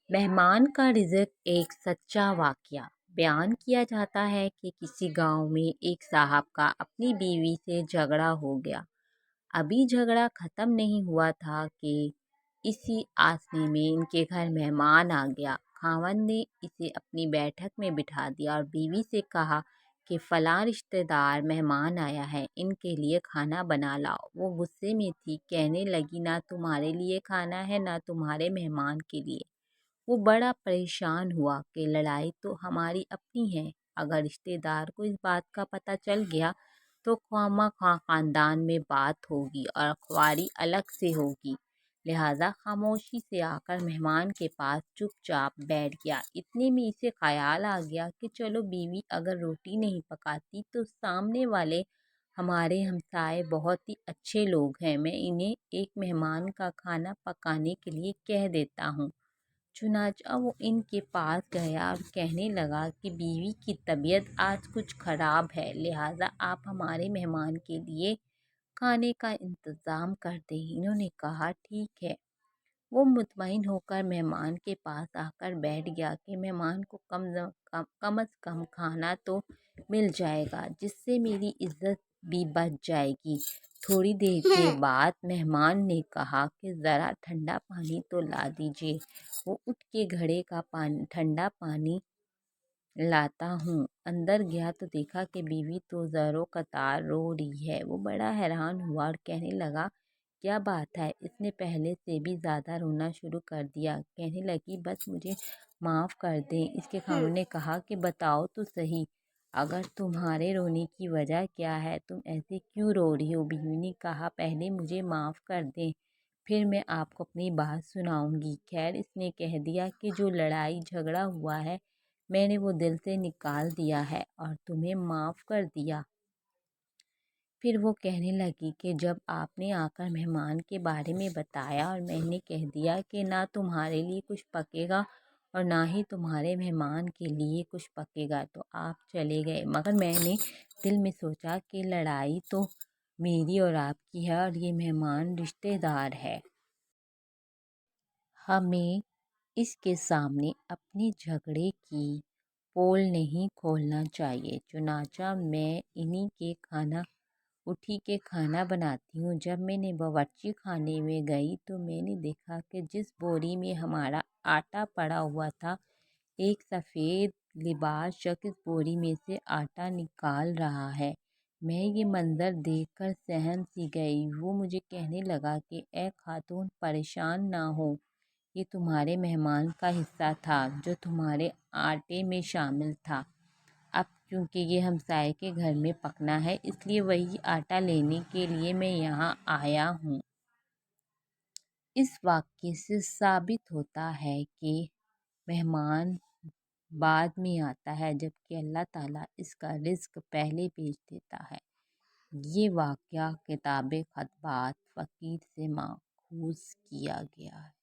مہمان کا رزق ایک سچا واقعہ بیان کیا جاتا ہے کہ کسی گاؤں میں ایک صاحب کا اپنی بیوی سے جھگڑا ہو گیا۔ ابھی جھگڑا ختم نہیں ہوا تھا کہ اسی آسنے میں ان کے گھر مہمان آ گیا۔ خاوند نے اسے اپنی بیٹھک میں بٹھا دیا اور بیوی سے کہا کہ فلاں رشتہ دار مہمان آیا ہے، ان کے لیے کھانا بنا لاؤ۔ وہ غصے میں تھی، کہنے لگی نہ تمہارے لیے کھانا ہے نہ تمہارے مہمان کے لیے۔ وہ بڑا پریشان ہوا کہ لڑائی تو ہماری اپنی ہے، اگر رشتہ دار کو اس بات کا پتہ چل گیا تو خواہ خاندان میں بات ہوگی اور خواری الگ سے ہوگی۔ لہٰذا خاموشی سے آ کر مہمان کے پاس چپ چاپ بیٹھ گیا۔ اتنے میں اسے خیال آ گیا کہ چلو بیوی اگر روٹی نہیں پکاتی تو سامنے والے ہمارے ہمسائے بہت ہی اچھے لوگ ہیں، میں انہیں ایک مہمان کا کھانا پکانے کے لیے کہہ دیتا ہوں۔ چنانچہ وہ ان کے پاس گیا اور کہنے لگا کہ بیوی کی طبیعت آج کچھ خراب ہے، لہٰذا آپ ہمارے مہمان کے لیے کھانے کا انتظام کر دیں۔ انہوں نے کہا ٹھیک ہے۔ وہ مطمئن ہو کر مہمان کے پاس آ کر بیٹھ گیا کہ مہمان کو کم از کم کھانا تو مل جائے گا، جس سے میری عزت بھی بچ جائے گی۔ تھوڑی دیر کے بعد مہمان نے کہا کہ ذرا ٹھنڈا پانی تو لا دیجیے۔ وہ اٹھ کے گھڑے کا ٹھنڈا پانی لاتا ہوں۔ اندر گیا تو دیکھا کہ بیوی تو زار و قطار رو رہی ہے۔ وہ بڑا حیران ہوا اور کہنے لگا کیا بات ہے؟ اس نے پہلے سے بھی زیادہ رونا شروع کر دیا۔ کہنے لگی بس مجھے معاف کر دیں۔ اس کے خاوند نے کہا کہ بتاؤ تو صحیح، اگر تمہارے رونے کی وجہ کیا ہے، تم ایسے کیوں رو رہی ہو؟ بیوی نے کہا پہلے مجھے معاف کر دیں، پھر میں آپ کو اپنی بات سناؤں گی۔ خیر، اس نے کہہ دیا کہ جو لڑائی جھگڑا ہوا ہے میں نے وہ دل سے نکال دیا ہے اور تمہیں معاف کر دیا۔ پھر وہ کہنے لگی کہ جب آپ نے آ کر مہمان کے بارے میں بتایا اور میں نے کہہ دیا کہ نہ تمہارے لیے کچھ پکے گا اور نہ ہی تمہارے مہمان کے لیے کچھ پکے گا تو آپ چلے گئے، مگر میں نے دل میں سوچا کہ لڑائی تو میری اور آپ کی ہے اور یہ مہمان رشتہ دار ہے، ہمیں اس کے سامنے اپنے جھگڑے کی پول نہیں کھولنا چاہیے۔ چنانچہ میں اٹھی کے کھانا بناتی ہوں۔ جب میں نے باورچی خانے میں گئی تو میں نے دیکھا کہ جس بوری میں ہمارا آٹا پڑا ہوا تھا، ایک سفید لباس شخص اس بوری میں سے آٹا نکال رہا ہے۔ میں یہ منظر دیکھ کر سہم سی گئی۔ وہ مجھے کہنے لگا کہ اے خاتون پریشان نہ ہو، یہ تمہارے مہمان کا حصہ تھا جو تمہارے آٹے میں شامل تھا۔ اب کیونکہ یہ ہمسائے کے گھر میں پکنا ہے اس لیے وہی آٹا لینے کے لیے میں یہاں آیا ہوں۔ اس واقعے سے ثابت ہوتا ہے کہ مہمان بعد میں آتا ہے جبکہ اللہ تعالیٰ اس کا رزق پہلے بھیج دیتا ہے۔ یہ واقعہ کتاب خطبات فقیر سے ماخوذ کیا گیا ہے۔